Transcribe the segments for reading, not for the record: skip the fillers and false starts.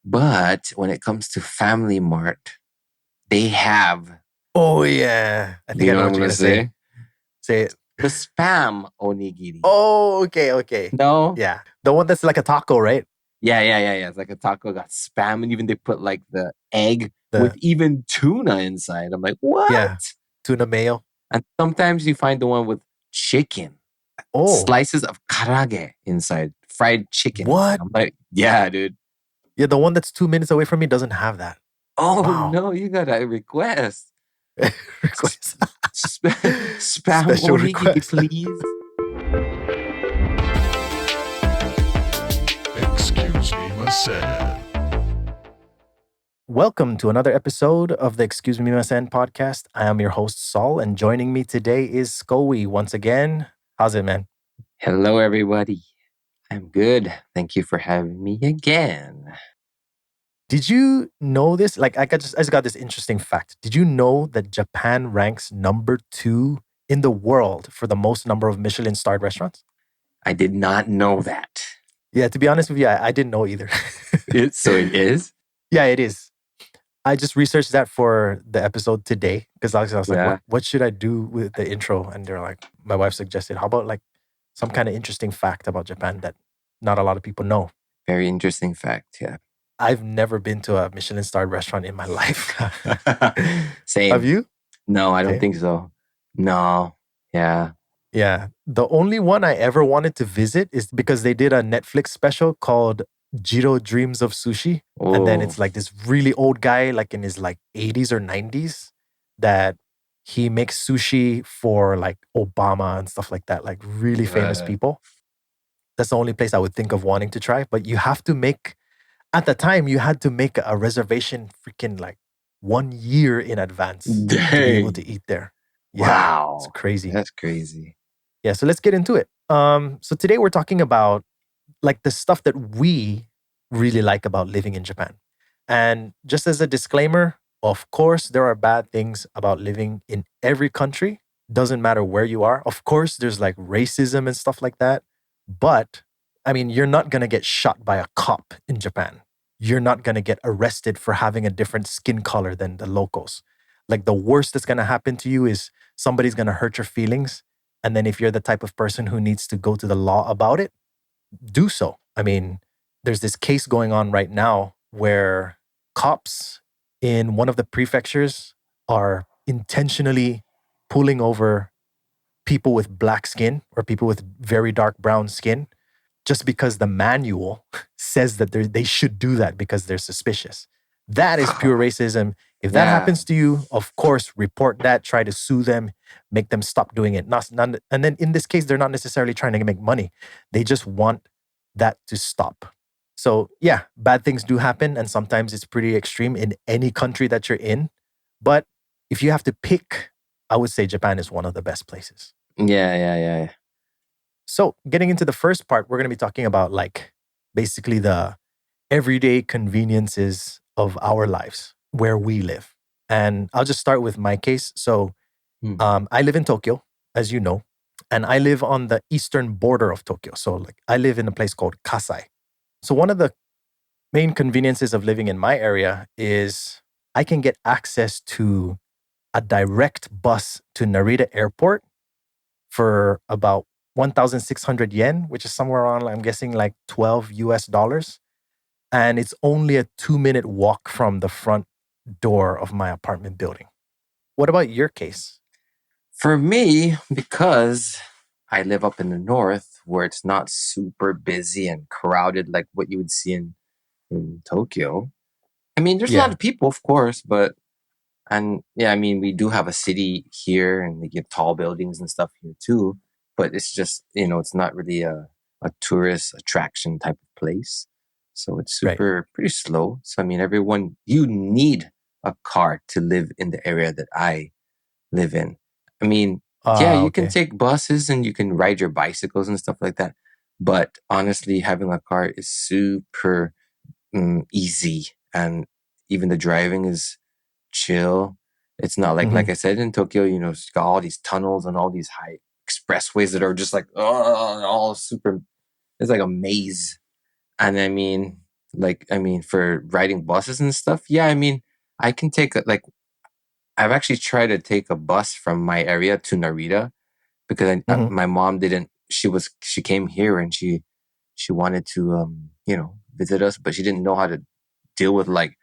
But when it comes to Family Mart, they have, Oh, yeah. I do think you I know know what what I'm you're going going to to say. say? Say it. The spam onigiri. Oh, okay. No? Yeah. The one that's like a taco, right? Yeah. It's like a taco got spam, and even they put like the egg with The even tuna inside. I'm like, what? Yeah. Tuna mayo. And sometimes you find the one with chicken, Oh, slices of karage inside, fried chicken inside. what? I'm like, yeah, dude. Yeah, the one that's 2 minutes away from me doesn't have that. Oh Wow. no, you got a request. Request. Spam Special onigiri, request. please. Excuse me, Masen. Welcome to another episode of the Excuse Me Masen podcast. I am your host, Saul, and joining me today is Scoey once again. How's it, man? Hello, everybody. I'm good. Thank you for having me again. Did you know this? Like, I just got this interesting fact. Did you know that Japan ranks number 2 in the world for the most number of Michelin-starred restaurants? I did not know that. Yeah, to be honest with you, I didn't know either. So it is? Yeah, it is. I just researched that for the episode today because I was like, Yeah. what should I do with the intro? And they're like, my wife suggested, how about like some kind of interesting fact about Japan that not a lot of people know? Very interesting fact, yeah. I've never been to a Michelin-starred restaurant in my life. Same. Have you? No, I don't Same? think so. No. Yeah. Yeah. The only one I ever wanted to visit is because they did a Netflix special called Jiro Dreams of Sushi. And then Oh, it's like this really old guy, like in his like 80s or 90s, that he makes sushi for like Obama and stuff like that, like really famous people. That's the only place I would think of wanting to try. But you have to make, at the time, you had to make a reservation freaking like 1 year in advance to be able to dang. eat there. Yeah, it's Wow. crazy. That's crazy. Yeah, so let's get into it. So today we're talking about like the stuff that we really like about living in Japan. And just as a disclaimer, of course, there are bad things about living in every country. Doesn't matter where you are. Of course, there's like racism and stuff like that. But I mean, you're not going to get shot by a cop in Japan. You're not going to get arrested for having a different skin color than the locals. Like the worst that's going to happen to you is somebody's going to hurt your feelings. And then if you're the type of person who needs to go to the law about it, do so. I mean, there's this case going on right now where cops in one of the prefectures are intentionally pulling over people with black skin or people with very dark brown skin just because the manual says that they should do that because they're suspicious. That is pure racism. If that Yeah. happens to you, of course, report that, try to sue them, make them stop doing it. And then in this case, they're not necessarily trying to make money. They just want that to stop. So yeah, bad things do happen. And sometimes it's pretty extreme in any country that you're in. But if you have to pick, I would say Japan is one of the best places. Yeah. So, getting into the first part, we're going to be talking about like basically the everyday conveniences of our lives where we live. And I'll just start with my case. So, I live in Tokyo, as you know, and I live on the eastern border of Tokyo. So, like, I live in a place called Kasai. So, one of the main conveniences of living in my area is I can get access to a direct bus to Narita Airport for about 1,600 yen, which is somewhere around, I'm guessing, like 12 US dollars. And it's only a 2-minute walk from the front door of my apartment building. What about your case? For me, because I live up in the north where it's not super busy and crowded like what you would see in Tokyo. I mean, there's a lot Yeah, of people, of course, and yeah, I mean, we do have a city here and we get tall buildings and stuff here too, but it's just, it's not really a tourist attraction type of place. So it's right. pretty slow. So, I mean, you need a car to live in the area that I live in. I mean, yeah, you can Okay. take buses and you can ride your bicycles and stuff like that. But honestly, having a car is super easy, and even the driving is chill. It's not like Mhm. I said in Tokyo, it's got all these tunnels and all these high expressways that are just like all super. It's like a maze. And I mean, Like, I mean, for riding buses and stuff. Yeah, I mean, I can like, I've actually tried to take a bus from my area to Narita because Mhm. my mom didn't. She came here and she wanted to visit us, but she didn't know how to deal with like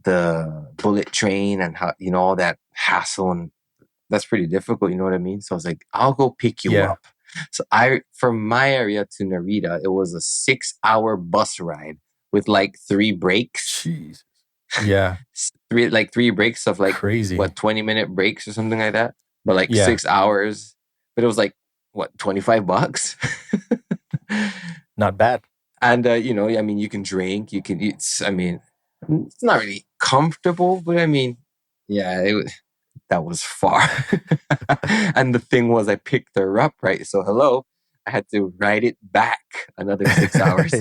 the bullet train and how all that hassle, and that's pretty difficult. You know what I mean? So I was like, I'll go pick you Yeah. up. So from my area to Narita, it was a 6 hour bus ride with like three breaks, Jeez. Yeah. three breaks of like Crazy. what 20-minute breaks or something like that, but like Yeah. 6 hours. But it was like what, $25. Not bad. And I mean, you can drink, you can eat. I mean, it's not really comfortable, but I mean, yeah, that was far. And the thing was, I picked her up, right? So hello, I had to ride it back another 6 hours.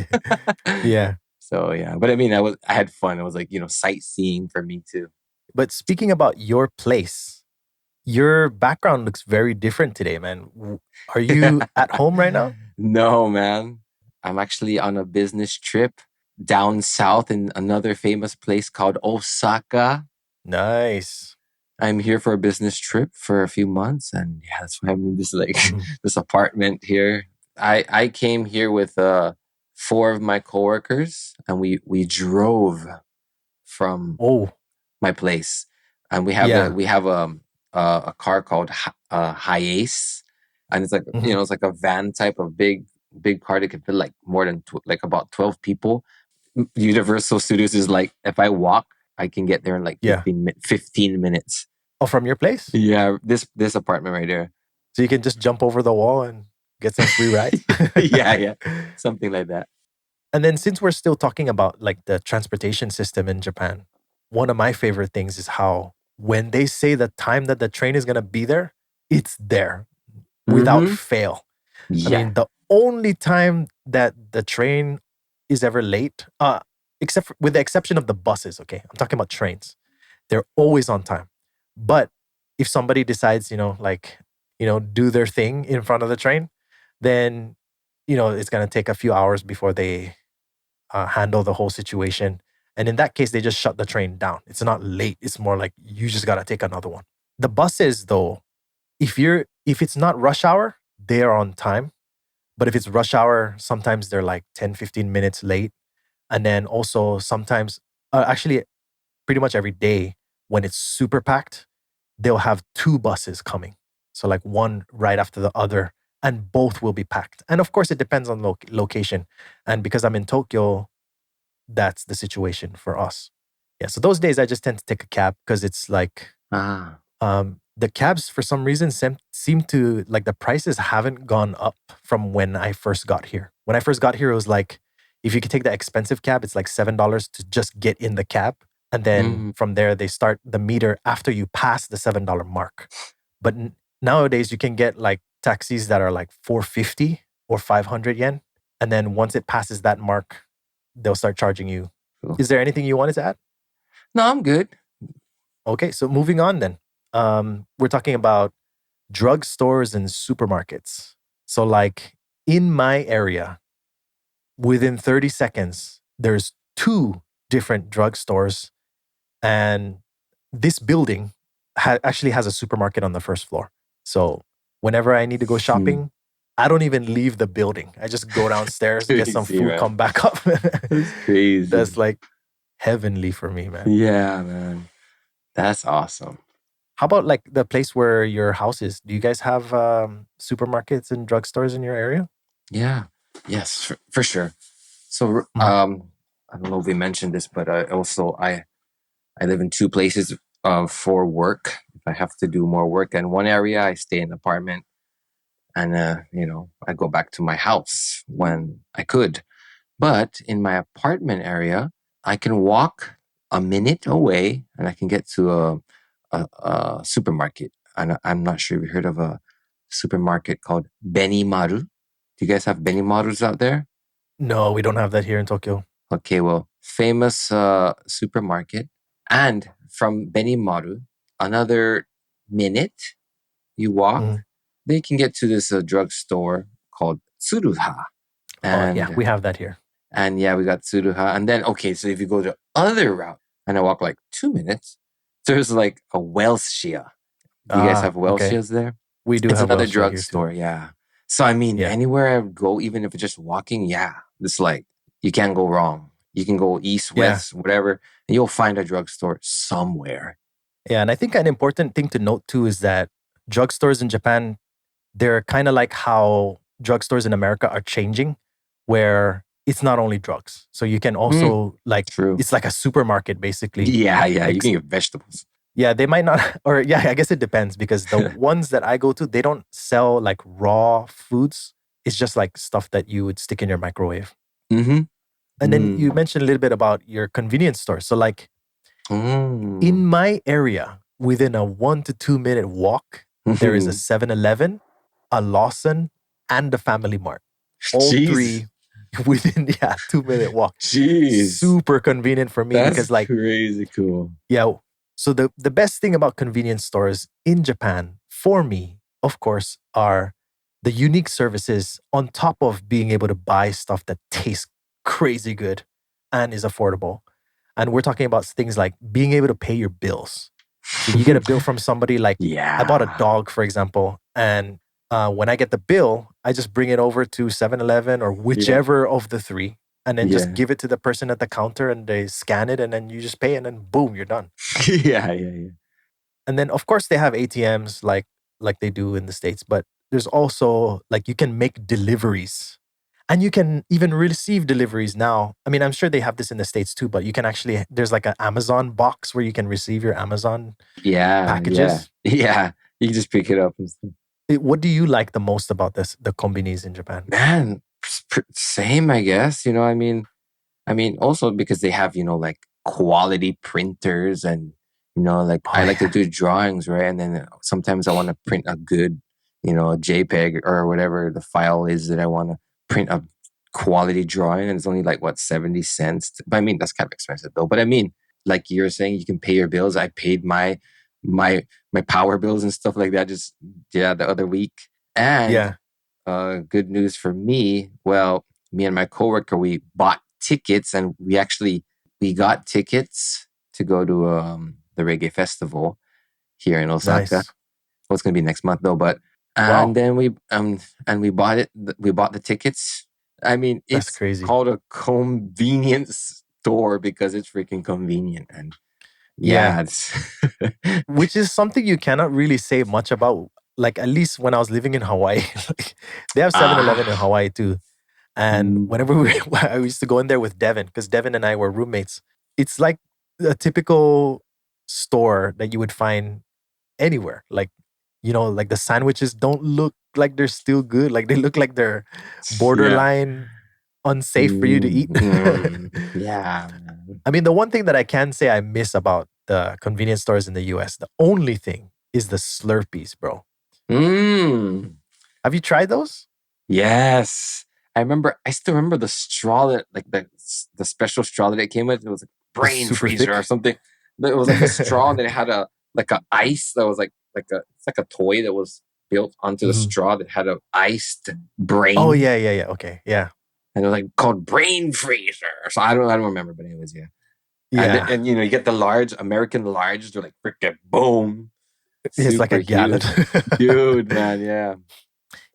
Yeah. So yeah, but I mean, I had fun. It was like sightseeing for me too. But speaking about your place, your background looks very different today, man. Are you at home right now? No, man. I'm actually on a business trip down south in another famous place called Osaka. Nice. I'm here for a business trip for a few months, and yeah, that's why I'm in this like Mhm. this apartment here. I came here with four of my coworkers, and we drove from Oh, my place, and yeah. we have a car called Hiace, and it's like Mhm. it's like a van type of big car that can fit like more than like about 12 people. Universal Studios is like if I walk, I can get there in like Yeah. 15 minutes. Oh, from your place? Yeah, this apartment right there. So you can just jump over the wall and get some free rides? Yeah, something like that. And then since we're still talking about like the transportation system in Japan, one of my favorite things is how when they say the time that the train is going to be there, it's there without Mm-hmm. fail. I Yeah. mean, the only time that the train is ever late, with the exception of the buses, okay? I'm talking about trains. They're always on time. But if somebody decides, do their thing in front of the train, then, it's going to take a few hours before they handle the whole situation. And in that case, they just shut the train down. It's not late. It's more like you just got to take another one. The buses, though, if it's not rush hour, they are on time. But if it's rush hour, sometimes they're like 10, 15 minutes late. And then also sometimes, actually, pretty much every day when it's super packed, they'll have two buses coming. So like one right after the other, and both will be packed. And of course, it depends on location. And because I'm in Tokyo, that's the situation for us. Yeah. So those days I just tend to take a cab because it's like Ah. the cabs for some reason seem to like the prices haven't gone up from when I first got here. When I first got here, it was like if you could take the expensive cab, it's like $7 to just get in the cab. And then Mm. from there, they start the meter after you pass the $7 mark. But nowadays, you can get like taxis that are like 450 or 500 yen. And then once it passes that mark, they'll start charging you. Cool. Is there anything you wanted to add? No, I'm good. Okay, so moving on then. We're talking about drugstores and supermarkets. So, like in my area, within 30 seconds, there's two different drugstores, and this building actually has a supermarket on the first floor. So, whenever I need to go Hmm. shopping, I don't even leave the building. I just go downstairs, get some Crazy, food, man. come back up. That's crazy. That's like heavenly for me, man. Yeah, man. That's awesome. How about like the place where your house is? Do you guys have supermarkets and drugstores in your area? Yeah. Yes, for sure. So Mhm. I don't know if we mentioned this, but I live in two places for work. If I have to do more work in one area, I stay in an apartment, and I go back to my house when I could. But in my apartment area, I can walk a minute away and I can get to a supermarket. And I'm not sure if you heard of a supermarket called Benimaru. Do you guys have Benimarus out there? No, we don't have that here in Tokyo. Okay, well, famous supermarket. And from Benimaru, another minute you walk, Mhm. they can get to this drugstore called Tsuruha. Oh yeah, And we have that here. And yeah, we got Tsuruha. And then, okay, so if you go the other route and I walk like 2 minutes, there's like a Welshia. Do you guys have Okay. Welshias there? We do It's have another Welsh here too. drugstore, yeah. So I mean, Yeah. anywhere I go, even if it's just walking, yeah, it's like you can't go wrong. You can go east, Yeah. west, whatever, and you'll find a drugstore somewhere. Yeah. And I think an important thing to note too is that drugstores in Japan, they're kind of like how drugstores in America are changing, where it's not only drugs. So you can Mm, also like, true. it's like a supermarket basically. Yeah, Like, you can get vegetables. yeah, they might not, or yeah, I guess it depends because the ones that I go to, they don't sell like raw foods. It's just like stuff that you would stick in your microwave. Mm-hmm. And then you mentioned a little bit about your convenience store. So, like in Mm. my area, within a 1 to 2 minute walk, there is a 7-Eleven, a Lawson, and a Family Mart. All Jeez. three within 2 minute walk. Jeez. Super convenient for me That's because like crazy cool. yeah. So the best thing about convenience stores in Japan for me, of course, are the unique services on top of being able to buy stuff that tastes crazy good and is affordable. And we're talking about things like being able to pay your bills. So you get a bill from somebody like I bought a Yeah. dog, for example, and when I get the bill, I just bring it over to 7-Eleven or whichever of the three, and then just Yeah. give it to the person at the counter and they scan it and then you just pay and then boom, you're done. Yeah. And then of course they have ATMs like they do in the States, but there's also like you can make deliveries. And you can even receive deliveries now. I mean, I'm sure they have this in the States too, but you can actually, there's like an Amazon box where you can receive your Amazon Yeah. packages. Yeah. You can just pick it up and stuff. What do you like the most about the konbinis in Japan? Man, same, I guess. I mean, also because they have, like quality printers and, like Oh I like to yeah. do drawings, right? And then sometimes I want to print a good, a JPEG or whatever the file is that I want to print a quality drawing. And it's only like, what, 70 cents? But I mean, that's kind of expensive though. But I mean, like you're saying, you can pay your bills. I paid my, my power bills and stuff like that the other week. And Yeah. good news for me. Well, me and my coworker, we bought tickets and we got tickets to go to the reggae festival here in Osaka. Nice. Well, it's gonna be next month though, but and Wow. then we bought it. We bought the tickets. I mean, That's it's crazy. called a convenience store because it's freaking convenient and Yeah. it's Which is something you cannot really say much about. Like at least when I was living in Hawaii, like, they have 7-Eleven in ah Hawaii too. And mm, whenever I used to go in there with Devin, because Devin and I were roommates. It's like a typical store that you would find anywhere. Like, like the sandwiches don't look like they're still good. Like they look like they're yeah. borderline unsafe for you to eat. Yeah, man. I mean, the one thing that I can say I miss about the convenience stores in the US, the only thing is the Slurpees, bro. Mm. Have you tried those? Yes. I still remember the straw that like the special straw that it came with. It was like The brain super freezer or thick? something. It was like a straw that had a ice that was it's like a toy that was built onto the Mhm. straw that had a iced Oh, brain. yeah. Okay. Yeah. And it was like called brain freezer. So I don't remember, but anyways, yeah. Yeah. And you get the large American large, they're like freaking boom. It's like Super a gallon. huge. Dude, man, yeah.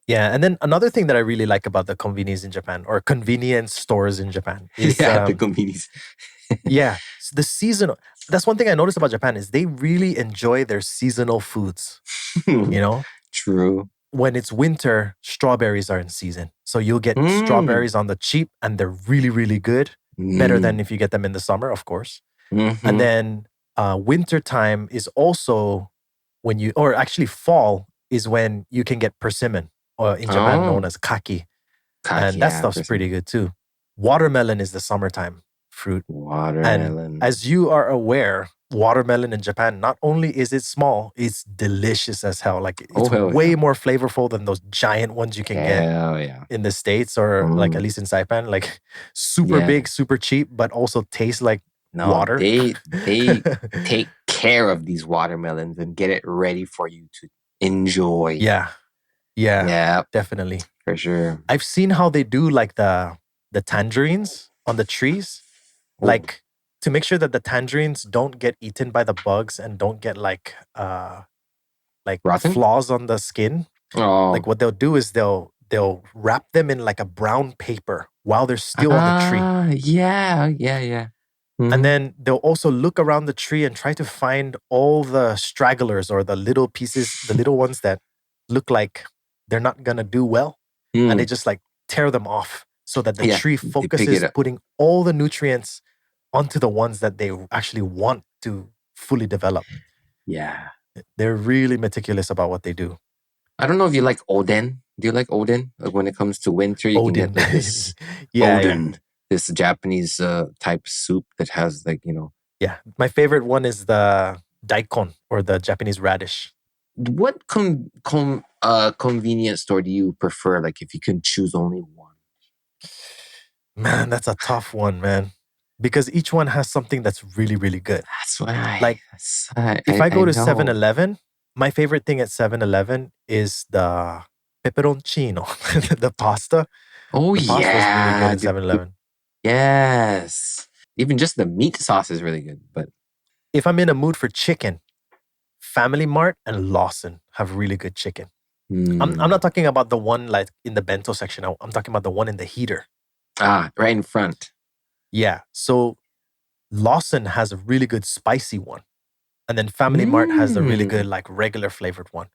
Yeah. And then another thing that I really like about the convenience in Japan or convenience stores in Japan is Yeah, the convenience. yeah, the seasonal. That's one thing I noticed about Japan is they really enjoy their seasonal foods. You know, True. when it's winter, strawberries are in season. So you'll get Mm. strawberries on the cheap and they're really, really good. Better than Mm. if you get them in the summer, of course. And Mm-hmm. then winter time is also or actually fall is when you can get persimmon, or in Japan known Oh, as kaki. kaki, And that yeah, stuff's pretty persimmon. good too. Watermelon is the summertime fruit. And Watermelon. as you are aware, watermelon in Japan, not only is it small, it's delicious as hell. Like Oh, it's hell yeah. way more flavorful than those giant ones you can get Hell yeah. in the States or like at Mm. least in Saipan. Like super Yeah. big, super cheap, but also tastes like No, water. they take care of these watermelons and get it ready for you to enjoy. Yeah. Yeah. Yeah, Definitely. for sure. I've seen how they do like the the tangerines on the trees, Oh, like to make sure that the tangerines don't get eaten by the bugs and don't get like rotten? flaws on the skin. Like Oh. what they'll do is they'll wrap them in like a brown paper while they're still on the tree. Yeah. And Mm-hmm. then they'll also look around the tree and try to find all the stragglers or the little pieces, the little ones that look like they're not gonna do well. And they Mm. just like tear them off so that the Yeah, tree they pick it focuses up. putting all the nutrients onto the ones that they actually want to fully develop. Yeah. They're really meticulous about what they do. I don't know if you like oden. Do you like oden? Like when it comes to winter, you can Odin. get like this Yeah. oden, this Japanese type soup that has like, Yeah. My favorite one is the daikon or the Japanese radish. what convenience store do you prefer? Like if you can choose only one. Man, that's a tough one, man. Because each one has something that's really, really good. That's why Like if I I go to know. 7-Eleven, my favorite thing at 7-Eleven is the pepperoncino, the pasta. Oh The pasta is really good yeah, in dude. 7-Eleven. Yes. Even just the meat sauce is really good. But If I'm in a mood for chicken, Family Mart and Lawson have really good chicken. I'm mm, not talking about the one like in the bento section. I'm talking about the one in the heater. right in front. Yeah. So Lawson has a really good spicy one. And then Family Mart has a really good Mm. like regular flavored one.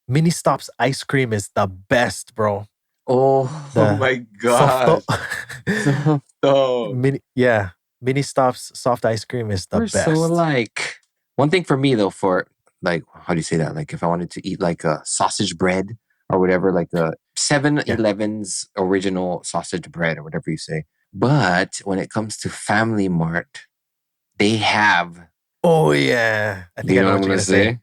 Mini Stops ice cream is the best, bro. Oh, The my softo gosh. So Mini Stops soft ice cream is the we're so best. alike. One thing for me though, for like how do you say that? Like if I wanted to eat like a sausage bread or whatever, like the Yeah. 7-Eleven's original sausage bread or whatever you say. But when it comes to Family Mart, they have, Oh yeah. I do think you I know know what what I'm you're gonna gonna say. say?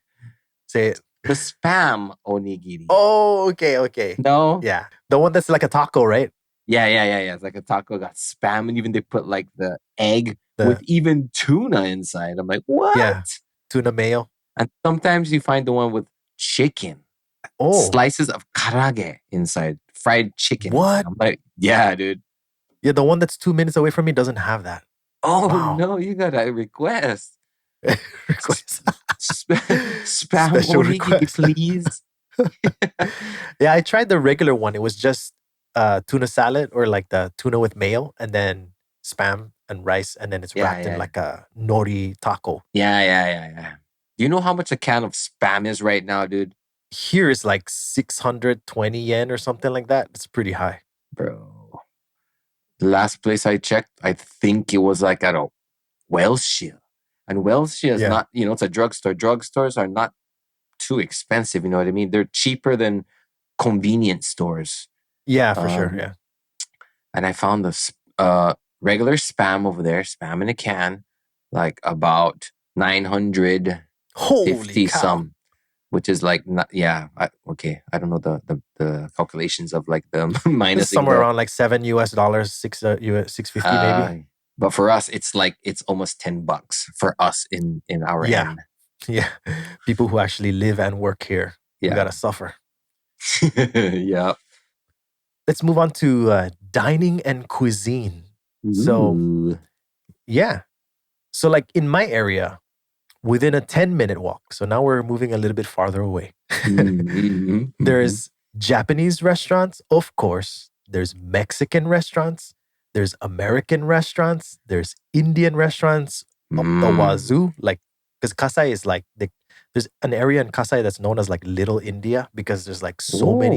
Say it. The spam onigiri. Oh, okay. No? Yeah. The one that's like a taco, right? Yeah. It's like a taco got spam, and even they put like the egg with The even tuna inside. I'm like, what? yeah, tuna mayo. And sometimes you find the one with chicken, Oh, slices of karage inside, fried chicken inside. what? I'm like, yeah, dude. Yeah, the one that's 2 minutes away from me doesn't have that. Oh Wow. no, you got a request. Request. Spam Special onigiri, request. please. Yeah, I tried the regular one. It was just tuna salad or like the tuna with mayo and then spam and rice and then it's wrapped in Yeah. like a nori taco. Yeah. Do you know how much a can of spam is right now, dude? Here is like 620 yen or something like that. It's pretty high. Bro. The last place I checked, I think it was like at a Welshia. And Welshia is Yeah. not, it's a drugstore. Drugstores are not too expensive, you know what I mean? They're cheaper than convenience stores. Yeah, for sure. Yeah. And I found the regular spam over there, spam in a can, like about 950 Holy cow. some, which is like, okay. I don't know the calculations of like the It's minusing somewhere the, around like $7 $650 maybe. but for us, it's like, it's almost $10 for us in our Yeah. end. Yeah. People who actually live and work here. You Yeah. gotta suffer. Yeah. Let's move on to dining and cuisine. So, Ooh. yeah. So, like in my area, within a 10-minute walk, so now we're moving a little bit farther away, there's Japanese restaurants, of course. There's Mexican restaurants. There's American restaurants. There's Indian restaurants up the wazoo. Like, because Kasai is like, there's an area in Kasai that's known as like Little India because there's like so many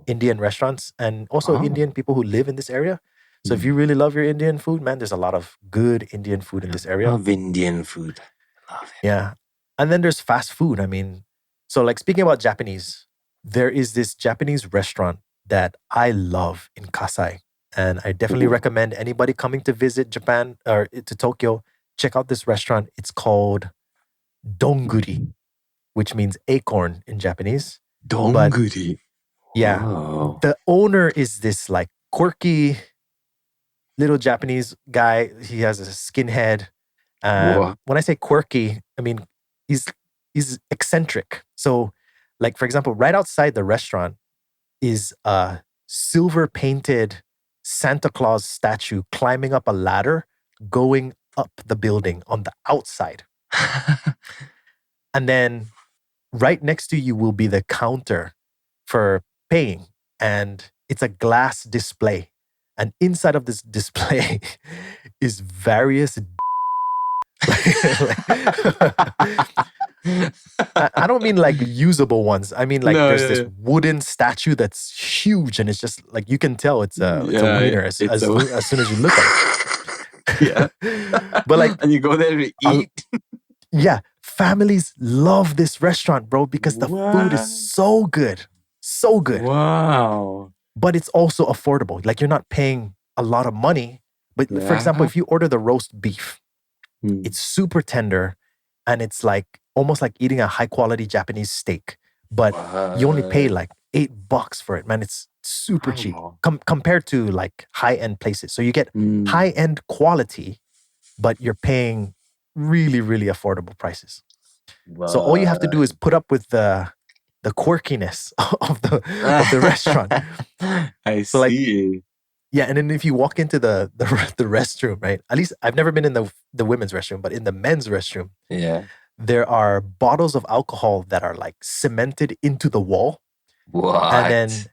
Indian restaurants and also Indian people who live in this area. So if you really love your Indian food, man, there's a lot of good Indian food in this area. Love Indian food. Love it. Yeah. And then there's fast food. I mean, so like speaking about Japanese, there is this Japanese restaurant that I love in Kasai. And I definitely recommend anybody coming to visit Japan or to Tokyo, check out this restaurant. It's called Donguri, which means acorn in Japanese. Donguri. Yeah. Wow. The owner is this like quirky little Japanese guy. He has a skinhead. When I say quirky, I mean he's eccentric. So, like for example, right outside the restaurant is a silver painted Santa Claus statue climbing up a ladder, going up the building on the outside. And then right next to you will be the counter for paying. And it's a glass display. And inside of this display is various I don't mean like usable ones. I mean like No, there's yeah, this yeah. wooden statue that's huge, and it's just like you can tell it's a wiener as soon as you look at Yeah. it. But like And you go there to eat. yeah, families love this restaurant, bro, because the food is What? so good. So good. Wow. But it's also affordable. Like you're not paying a lot of money. But for example, Yeah. if you order the roast beef, Hmm. it's super tender and it's like almost like eating a high quality Japanese steak. But you only pay What? like $8 for it, man. It's super cheap Wow. compared to like high end places. So you get Hmm. high end quality, but you're paying really, really affordable prices. So all you have to do is put up with the quirkiness of the restaurant. I So like, see. yeah, and then if you walk into the restroom, right? At least I've never been in the women's restroom, but in the men's restroom, Yeah. there are bottles of alcohol that are like cemented into the wall. And then What?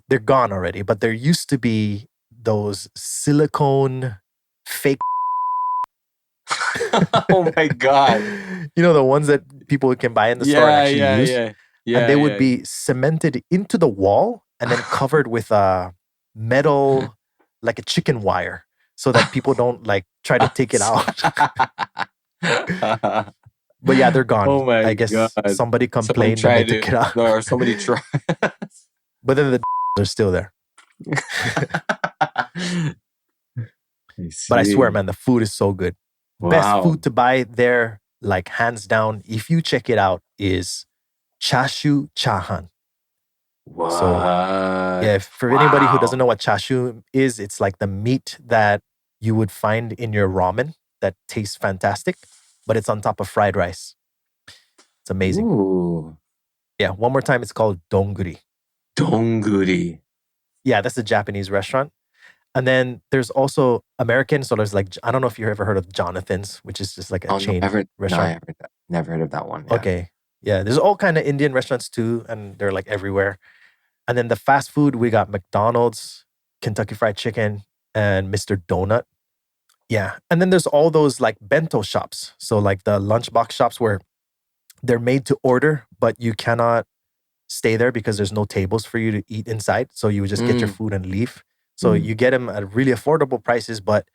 they're gone already, but there used to be those silicone fake Oh my God. you know, the ones that people can buy in the store and Yeah, actually yeah, use. yeah. And Yeah, they would yeah. be cemented into the wall and then covered with a metal, like a chicken wire, so that people don't like try to take it out. But yeah, they're gone. Oh my I guess God. somebody Someone complained and they tried took it out. or somebody tried. But then the are still there. I But I swear, see. man, the food is so good. Best Wow. food to buy there, like hands down, if you check it out, is chashu chahan. What? So yeah, for anybody who doesn't know what chashu is, it's like the meat that you would find in your ramen that tastes fantastic, but it's on top of fried rice. It's amazing. Ooh. Yeah, one more time, it's called Donguri. Donguri. Yeah, that's a Japanese restaurant. And then there's also American. So there's like, I don't know if you've ever heard of Jonathan's, which is just like a Oh, chain no, I restaurant. haven't. Never heard of that one. Yeah. Okay. Yeah, there's all kind of Indian restaurants too, and they're like everywhere. And then the fast food, we got McDonald's, Kentucky Fried Chicken, and Mr. Donut. Yeah. And then there's all those like bento shops. So like the lunchbox shops where they're made to order, but you cannot stay there because there's no tables for you to eat inside. So you would just get your Mm. food and leave. So Mm. you get them at really affordable prices, but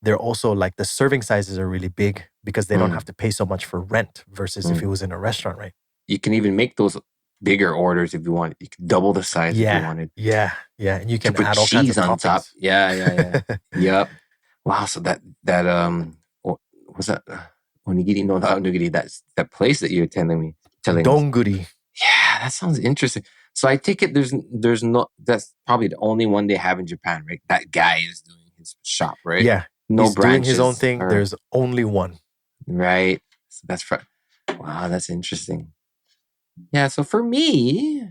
they're also like the serving sizes are really big because they don't Mm. have to pay so much for rent versus if Mm. it was in a restaurant, right? You can even make those bigger orders if you want. You can double the size if you wanted. Yeah. And you You can can put add all kinds cheese of on top. toppings. Yeah. Yep. Wow. So that was that onigiri? No, not onigiri. That's that place that you're telling us. Donguri. Yeah, that sounds interesting. So I take it there's no that's probably the only one they have in Japan, right? That guy is doing his shop, right? Yeah. No He's doing his own branches thing. or There's only one. right. So wow, that's interesting. Yeah, so for me,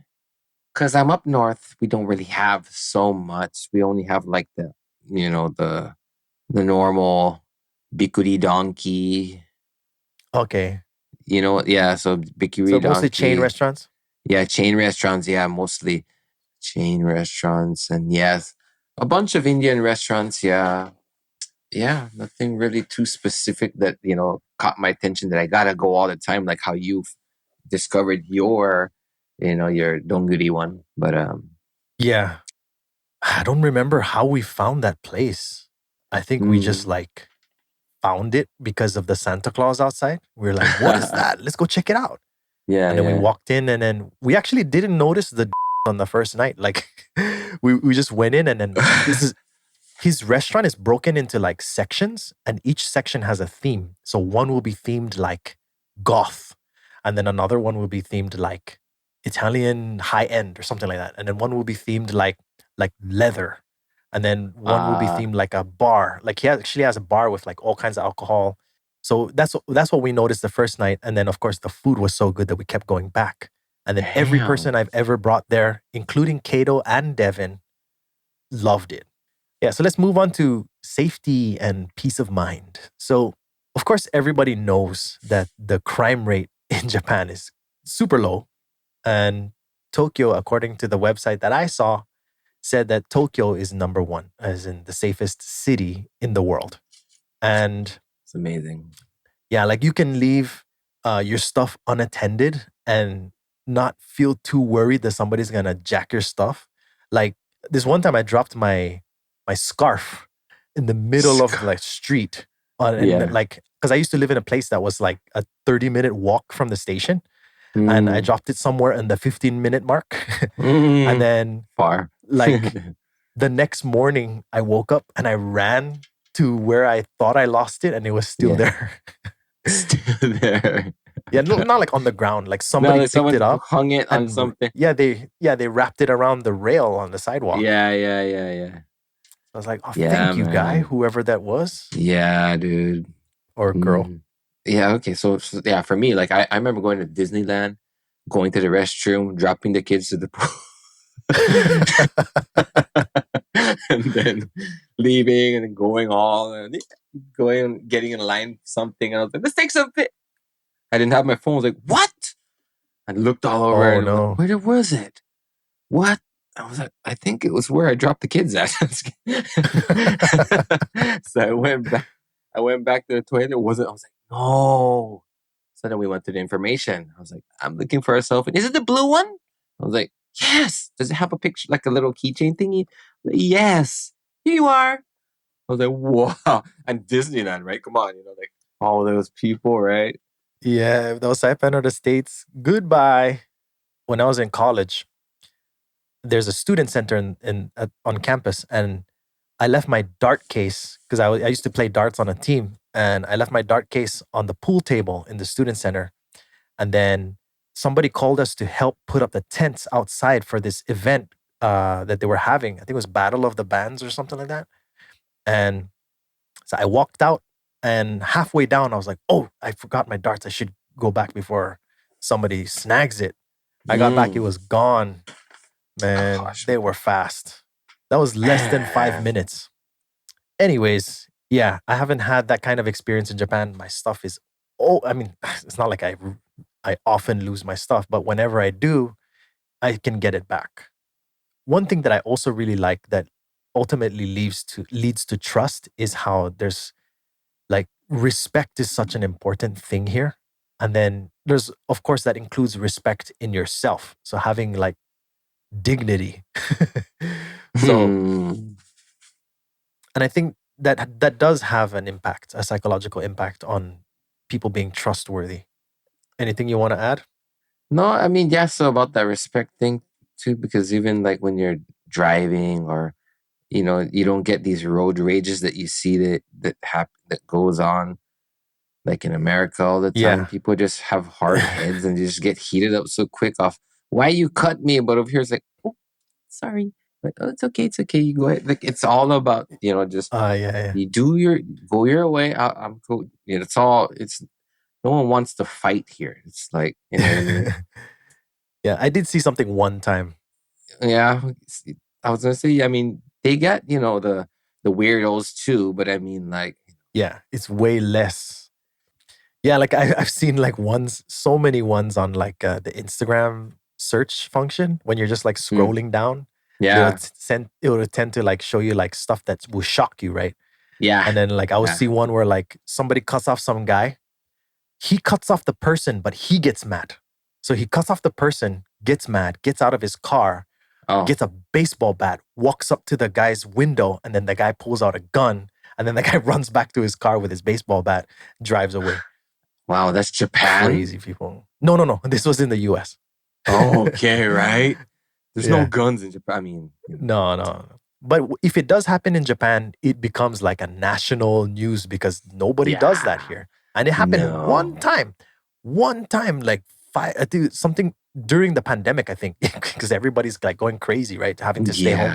because I'm up north, we don't really have so much. We only have like the normal bikuri donkey, Okay. yeah, so bikuri So mostly chain donkey. restaurants? Yeah, chain restaurants, yeah, mostly chain restaurants, and yes, a bunch of Indian restaurants, yeah. Yeah, nothing really too specific that, caught my attention that I gotta go all the time, like how you've discovered your Donguri one. But Yeah. I don't remember how we found that place. I think we just mm. like found it because of the Santa Claus outside. We were like, what is that? Let's go check it out. Yeah, And then we yeah. walked in and then we actually didn't notice the on the first night. Like we just went in and then his restaurant is broken into like sections and each section has a theme. So one will be themed like goth and then another one will be themed like Italian high end or something like that. And then one will be themed like leather. And then one will be themed like a bar. Like he actually has a bar with like all kinds of alcohol. So that's what we noticed the first night. And then of course the food was so good that we kept going back. And then every Damn. person I've ever brought there, including Kato and Devin, loved it. Yeah, so let's move on to safety and peace of mind. So, of course, everybody knows that the crime rate in Japan is super low. And Tokyo, according to the website that I saw, said that Tokyo is number one, as in the safest city in the world. And It's amazing. yeah, like you can leave your stuff unattended and not feel too worried that somebody's gonna jack your stuff. Like this one time, I dropped my scarf in the middle of the like street on and Yeah. like because I used to live in a place that was like a 30-minute walk from the station, and I Mm. dropped it somewhere in the 15-minute mark, and Mm. then Far. like the next morning, I woke up and I ran to where I thought I lost it, and it was still Yeah. there. Still there. Yeah, not like on the ground. Like No, somebody like picked it someone up hung it on and something. they wrapped it around the rail on the sidewalk. Yeah. I was like, oh, Yeah, thank you, guy, man. whoever that was Yeah, dude. or girl. Mm. Yeah, okay. So yeah, for me, like I remember going to Disneyland, going to the restroom, dropping the kids to the pool. And then leaving and then going all and going getting in line for something. And I was like, let's take some fit. I didn't have my phone. I was like, what? I looked all over Oh and I was like, no. where was it? What? I was like, I think it was where I dropped the kids at. So I went back to the toilet. It wasn't. I was like, no. So then we went to the information. I was like, I'm looking for a cell phone. Is it the blue one? I was like, yes. Does it have a picture, like a little keychain thingy? Like, yes. Here you are. I was like, wow. And Disneyland, right? Come on, like all those people, right? Yeah, if those Saipan are the States, goodbye. When I was in college, there's a student center on campus, and I left my dart case because I used to play darts on a team, and I left my dart case on the pool table in the student center. And then somebody called us to help put up the tents outside for this event that they were having. I think it was Battle of the Bands or something like that. And so I walked out, and halfway down, I was like, "Oh, I forgot my darts. I should go back before somebody snags it." I got back; it Mm. was gone. Oh Man, gosh, they were fast. That was less than five man. minutes. Anyways, yeah, I haven't had that kind of experience in Japan. My stuff is, oh, I mean, it's not like I often lose my stuff, but whenever I do, I can get it back. One thing that I also really like that ultimately leads to trust is how there's like respect is such an important thing here. And then there's of course that includes respect in yourself. So having like dignity. So, Hmm. and I think that does have an impact, a psychological impact on people being trustworthy. Anything you want to add? No, I mean, yeah, so about that respect thing too, because even like when you're driving or you don't get these road rages that you see that goes on like in America all the time. Yeah. People just have hard heads and they just get heated up so quick off why you cut me, but over here it's like, oh, sorry. Like, oh, it's okay, you go ahead. Like it's all about, just Yeah, you go your way. I'm cool. It's all it's no one wants to fight here. It's like, you know what I mean? yeah. Yeah, I did see something one time. Yeah, I was gonna say. I mean, they got the weirdos too, but I mean, like, Yeah, it's way less. Yeah, like I've seen like ones, so many ones on like the Instagram search function when you're just like mm, scrolling down, and yeah, it will tend to like show you like stuff that will shock you, right? yeah, And then like I would yeah. see one where like somebody cuts off some guy, he cuts off the person, but he gets mad. So he cuts off the person, gets mad, gets out of his car, Oh, gets a baseball bat, walks up to the guy's window, and then the guy pulls out a gun, and then the guy runs back to his car with his baseball bat, drives away. wow, that's Japan. Crazy people. No. This was in the US. Oh, okay, right. There's no Yeah. guns in Japan. I mean, No. But if it does happen in Japan, it becomes like a national news because nobody does that yeah, here. And it happened one no, time. One time, like I think something during the pandemic, I think, because everybody's like going crazy, right? Having to stay home.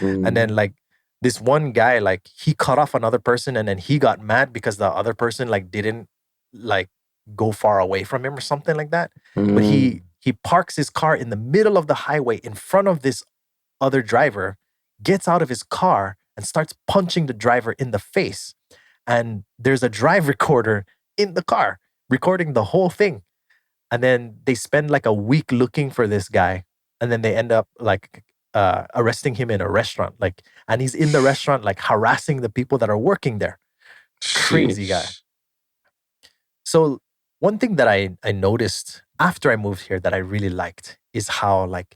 yeah, And then like this one guy, like he cut off another person and then he got mad because the other person like didn't like go far away from him or something like that. But mm, he parks his car in the middle of the highway in front of this other driver. gets out of his car and starts punching the driver in the face. And there's a drive recorder in the car recording the whole thing. And then they spend like a week looking for this guy. And then they end up like arresting him in a restaurant. Like, and he's in the restaurant, like harassing the people that are working there. Crazy guy. Sheesh. So one thing that I noticed after I moved here that I really liked is how like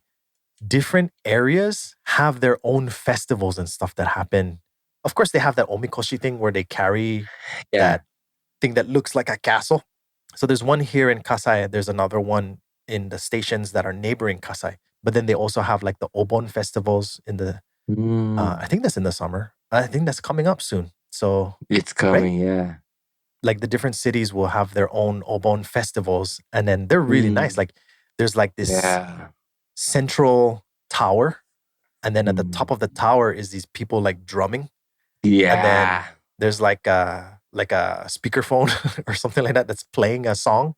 different areas have their own festivals and stuff that happen. Of course, they have that omikoshi thing where they carry Yeah. that thing that looks like a castle. So there's one here in Kasai. There's another one in the stations that are neighboring Kasai. But then they also have like the Obon festivals in the. I Mm, think that's in the summer. I think that's coming up soon. So it's right, coming, yeah. like the different cities will have their own Obon festivals, and then they're really nice. Mm, Like there's like this yeah. central tower, and then at the top Mm, of the tower is these people like drumming, and then yeah. there's like a speakerphone or something like that that's playing a song,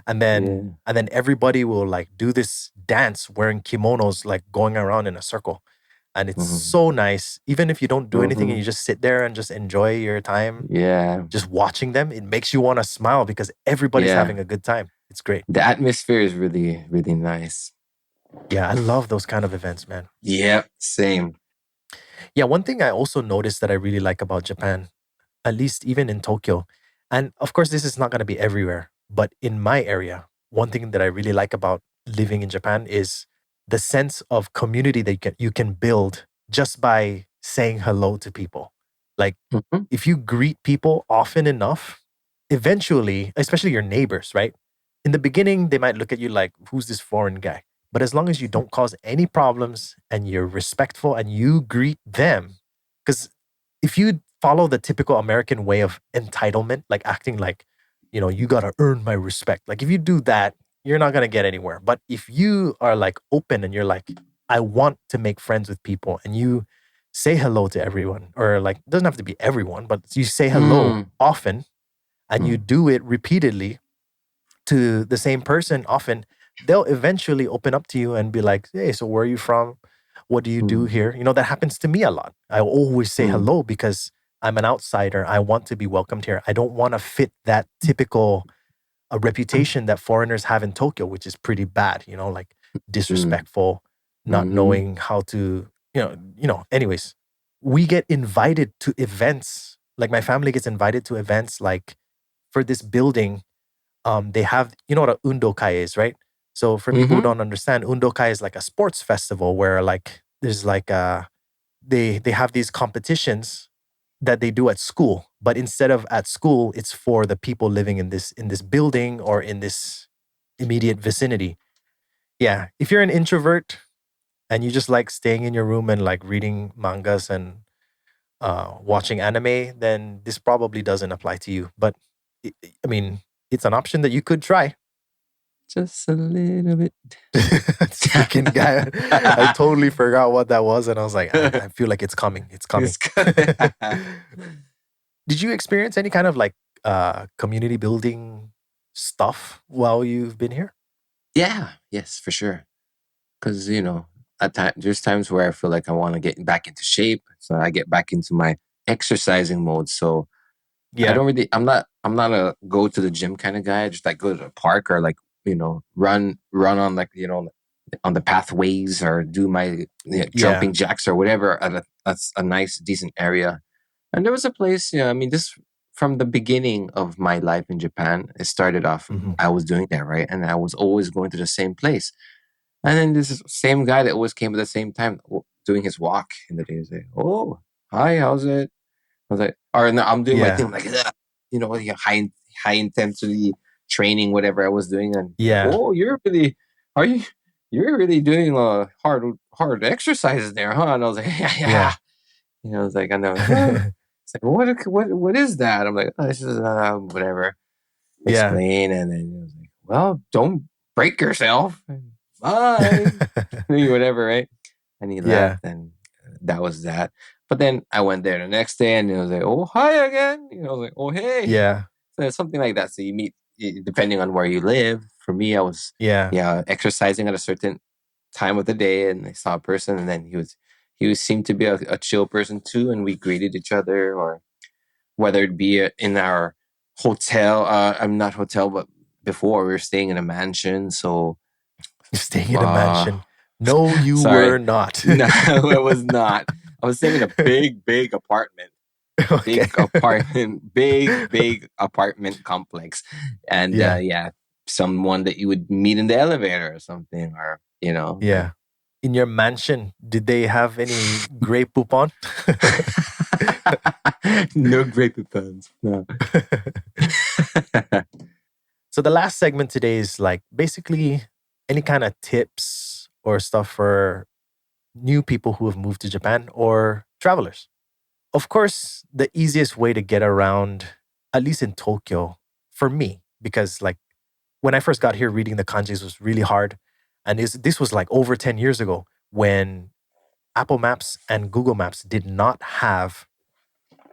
Yeah. and then everybody will like do this dance wearing kimonos, like going around in a circle, and it's Mm-hmm. so nice. Even if you don't do anything and Mm-hmm. you just sit there and just enjoy your time, Yeah. just watching them, it makes you want to smile because everybody's Yeah. having a good time. It's great. The atmosphere is really, really nice. Yeah, I love those kind of events, man. Yep. Same. Yeah, one thing I also noticed that I really like about Japan, at least even in Tokyo, and of course, this is not going to be everywhere, but in my area, one thing that I really like about living in Japan is the sense of community that you can build just by saying hello to people. Like, Mm-hmm. if you greet people often enough, eventually, especially your neighbors, right? In the beginning, they might look at you like, who's this foreign guy? But as long as you don't cause any problems and you're respectful and you greet them, because if you follow the typical American way of entitlement, like acting like, you got to earn my respect. Like if you do that, you're not going to get anywhere. But if you are like open and you're like, I want to make friends with people and you say hello to everyone, or like, it doesn't have to be everyone, but you say hello Mm, often and you mm, do it repeatedly to the same person often, they'll eventually open up to you and be like, hey, so where are you from? What do you do mm, here? That happens to me a lot. I always say mm, hello because I'm an outsider. I want to be welcomed here. I don't want to fit that typical reputation that foreigners have in Tokyo, which is pretty bad, like mm, disrespectful, not mm, knowing how to, anyways, we get invited to events. Like my family gets invited to events like for this building they have, what a undokai is, right? So for people who mm-hmm. don't understand, undokai is like a sports festival where like there's like they have these competitions that they do at school, but instead of at school, it's for the people living in this building or in this immediate vicinity. Yeah, if you're an introvert and you just like staying in your room and like reading mangas and watching anime, then this probably doesn't apply to you. But I mean, it's an option that you could try. Just a little bit. Speaking guy, I totally forgot what that was, and I was like, I feel like it's coming. It's coming. It's good. Did you experience any kind of like community building stuff while you've been here? Yeah. Yes, for sure. Because at there's times where I feel like I want to get back into shape, so I get back into my exercising mode. So I Yeah. don't really. I'm not a go to the gym kind of guy. I just like go to the park or like run on like on the pathways or do my Yeah. jumping jacks or whatever at that's a nice decent area. And there was a place. I mean, this from the beginning of my life in Japan. It started off. Hmm. I was doing that right, and I was always going to the same place. And then this same guy that always came at the same time doing his walk in the day. He's like, "Oh, hi, how's it?" I was like, or no, I'm doing my thing Yeah. I'm like, "Ugh," high intensity training, whatever I was doing, and Yeah. oh, are you, you're really doing hard exercises there, huh? And I was like, yeah, yeah. Yeah. I was like, I know. Well, it's like, what is that? I'm like, oh, this is whatever. Yeah. Explain, and then he was like, well, don't break yourself. Bye. Whatever, right? And he left, Yeah. and that was that. But then I went there the next day, and it was like, "Oh, hi again." I was like, "Oh, hey." Yeah. So it's something like that. So you meet depending on where you live. For me, I was Yeah. exercising at a certain time of the day, and I saw a person, and then he seemed to be a chill person too, and we greeted each other, or whether it be in our hotel. I'm not hotel, but before we were staying in a mansion. So, Staying in a uh, mansion. No, you were sorry, not. no, it was not. I was staying in a big apartment, Okay. big apartment complex, and Yeah. yeah, someone that you would meet in the elevator or something, or like. Yeah. In your mansion, did they have any Grey Poupon? No great puns. No. So the last segment today is like basically any kind of tips or stuff for new people who have moved to Japan or travelers. Of course, the easiest way to get around, at least in Tokyo, for me, because like when I first got here, reading the kanjis was really hard. And this was like over 10 years ago when Apple Maps and Google Maps did not have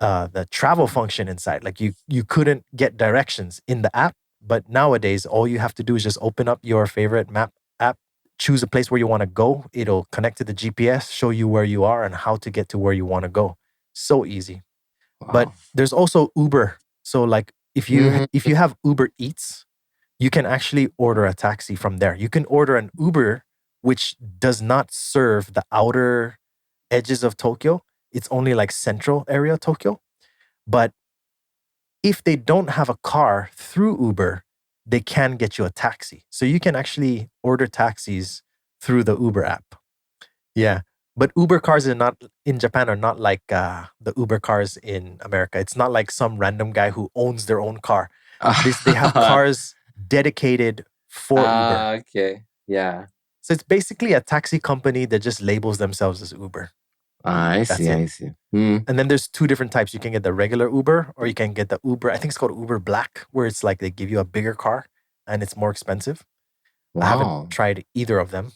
the travel function inside. Like you couldn't get directions in the app. But nowadays, all you have to do is just open up your favorite map app, choose a place where you want to go. It'll connect to the GPS, show you where you are and how to get to where you want to go. So easy. But Wow. there's also Uber. So like if you have Uber Eats, you can actually order a taxi from there. You can order an Uber which does not serve the outer edges of Tokyo. It's only like central area Tokyo. But if they don't have a car through Uber, they can get you a taxi. So you can actually order taxis through the Uber app. Yeah. But Uber cars are not in Japan are not like the Uber cars in America. It's not like some random guy who owns their own car. They have cars dedicated for Uber. Okay. Yeah. So it's basically a taxi company that just labels themselves as Uber. I That's see. it. I see. Hmm. And then there's two different types. You can get the regular Uber or you can get the Uber. I think it's called Uber Black, where it's like they give you a bigger car and it's more expensive. I haven't Wow. tried either of them.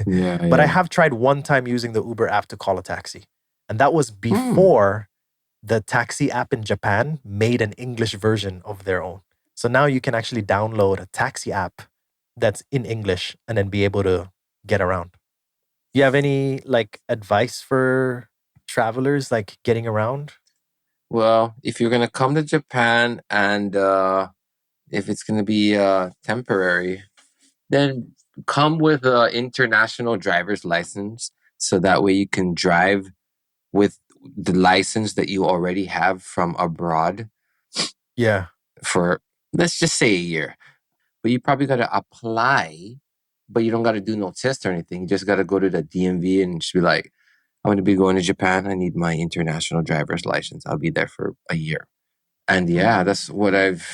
Yeah. But I Yeah. have tried one time using the Uber app to call a taxi. And that was Hmm. before the taxi app in Japan made an English version of their own. So now you can actually download a taxi app that's in English and then be able to get around. You have any like advice for travelers like getting around? Well, if you're gonna come to Japan and if it's gonna be temporary, then come with an international driver's license, so that way you can drive with the license that you already have from abroad Yeah. for, let's just say, a year. But you probably got to apply, but you don't got to do no test or anything. You just got to go to the DMV and just be like, I'm going to be going to Japan. I need my international driver's license. I'll be there for a year. And yeah, that's what I've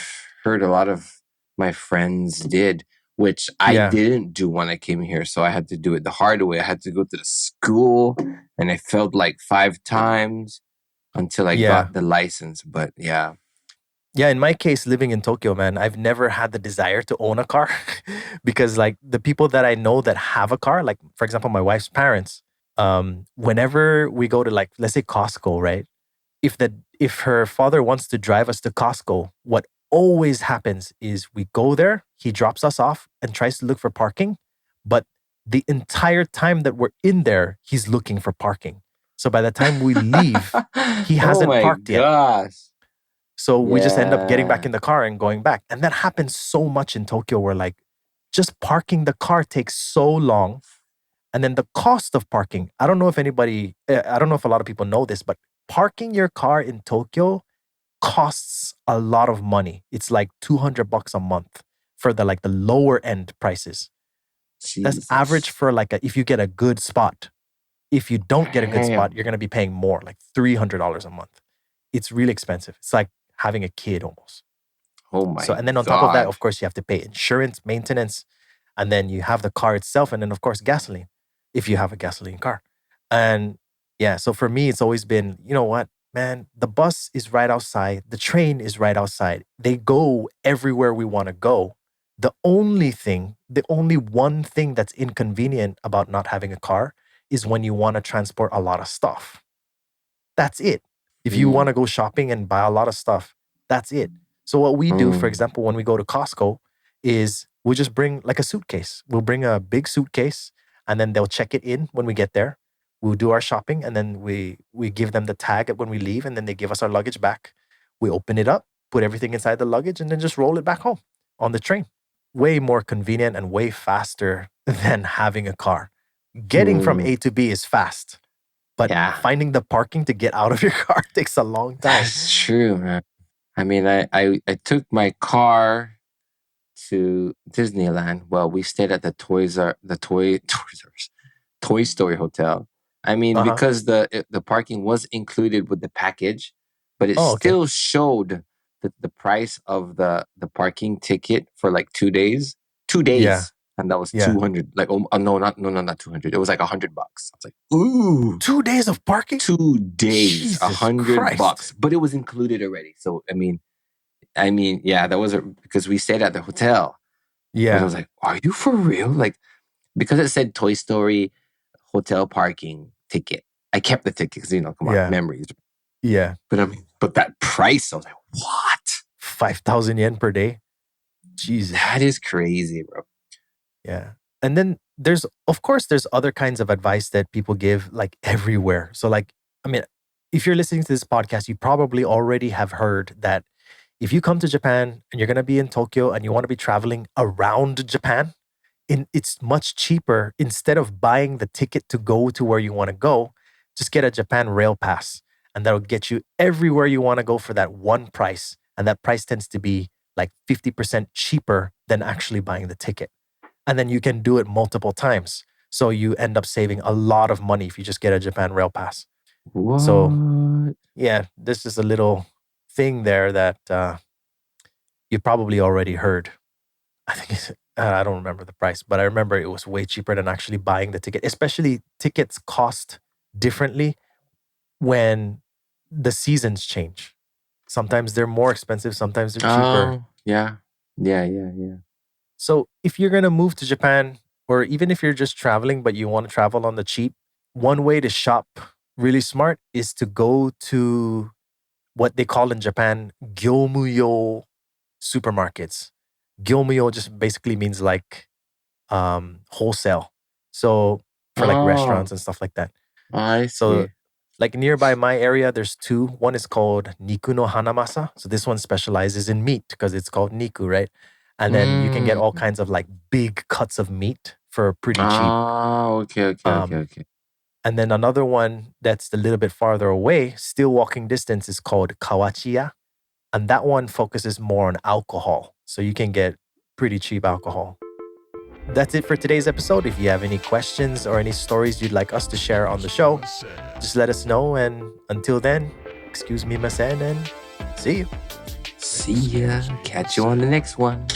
heard a lot of my friends did, which I Yeah. didn't do when I came here. So I had to do it the hard way. I had to go to the school and I failed like 5 times until I Yeah. got the license. But yeah. Yeah, in my case, living in Tokyo, man, I've never had the desire to own a car because, like, the people that I know that have a car, like, for example, my wife's parents, whenever we go to, like, let's say Costco, right? If her father wants to drive us to Costco, what always happens is we go there, he drops us off and tries to look for parking, but the entire time that we're in there, he's looking for parking. So by the time we leave, he Oh hasn't my parked yet. gosh. So we just end up getting back Yeah. in the car and going back. And that happens so much in Tokyo where like just parking the car takes so long. And then the cost of parking, I don't know if I don't know if a lot of people know this, but parking your car in Tokyo costs a lot of money. It's like $200 a month for the lower end prices. That's average Jesus. for if you get a good spot. If you don't get a good spot, Damn. you're going to be paying more, like $300 a month. It's really expensive. It's like having a kid almost. Oh So, my and then on top of that, God. of course, you have to pay insurance, maintenance, and then you have the car itself, and then of course gasoline, if you have a gasoline car. And yeah, so for me, it's always been, you know what, man, the bus is right outside, the train is right outside. They go everywhere we want to go. The only one thing that's inconvenient about not having a car is when you want to transport a lot of stuff. That's it. If you want Mm, to go shopping and buy a lot of stuff, that's it. So what we do, for mm. example, when we go to Costco is we'll just bring like a suitcase. We'll bring a big suitcase and then they'll check it in when we get there. We'll do our shopping, and then we give them the tag when we leave, and then they give us our luggage back. We open it up, put everything inside the luggage, and then just roll it back home on the train. Way more convenient and way faster than having a car. Getting from A to B is fast, but Yeah. finding the parking to get out of your car takes a long time. That's true, man. I mean, I took my car to Disneyland. Well, we stayed at the Toy Story Hotel. I mean, Uh-huh. because the parking was included with the package, but it Oh, okay. still showed the price of the parking ticket for like 2 days. 2 days. Yeah. And that was Yeah. 200. Like, oh, no, not 200. It was like $100. I was like, ooh, 2 days of parking? 2 days, Jesus $100, Christ. but it was included already. So I mean, yeah, that was because we stayed at the hotel. But I Yeah. was like, are you for real? Like, because it said Toy Story hotel parking ticket. I kept the ticket because, come Yeah. on, memories. Yeah. But I mean, but that price, I was like, what? 5,000 yen per day? Jesus. That is crazy, bro. Yeah. And then there's other kinds of advice that people give like everywhere. So like, I mean, if you're listening to this podcast, you probably already have heard that if you come to Japan and you're going to be in Tokyo and you want to be traveling around Japan, it's much cheaper. Instead of buying the ticket to go to where you want to go, just get a Japan Rail Pass, and that'll get you everywhere you want to go for that one price. And that price tends to be like 50% cheaper than actually buying the ticket. And then you can do it multiple times. So you end up saving a lot of money if you just get a Japan Rail Pass. What? So yeah, this is a little thing there that you probably already heard. I think I don't remember the price, but I remember it was way cheaper than actually buying the ticket. Especially tickets cost differently when the seasons change. Sometimes they're more expensive, sometimes they're cheaper. Oh, yeah. Yeah. So if you're going to move to Japan, or even if you're just traveling, but you want to travel on the cheap, one way to shop really smart is to go to what they call in Japan, gyomuyo supermarkets. Gyomuyo just basically means like wholesale. So for like restaurants and stuff like that. I see. So like nearby my area, there's two. One is called Niku no Hanamasa. So this one specializes in meat because it's called Niku, right? And then you can get all kinds of like big cuts of meat for pretty cheap. Oh, okay. And then another one that's a little bit farther away, still walking distance, is called Kawachiya. And that one focuses more on alcohol. So you can get pretty cheap alcohol. That's it for today's episode. If you have any questions or any stories you'd like us to share on the show, just let us know. And until then, excuse me, Masen, and see you. See ya. Catch you on the next one.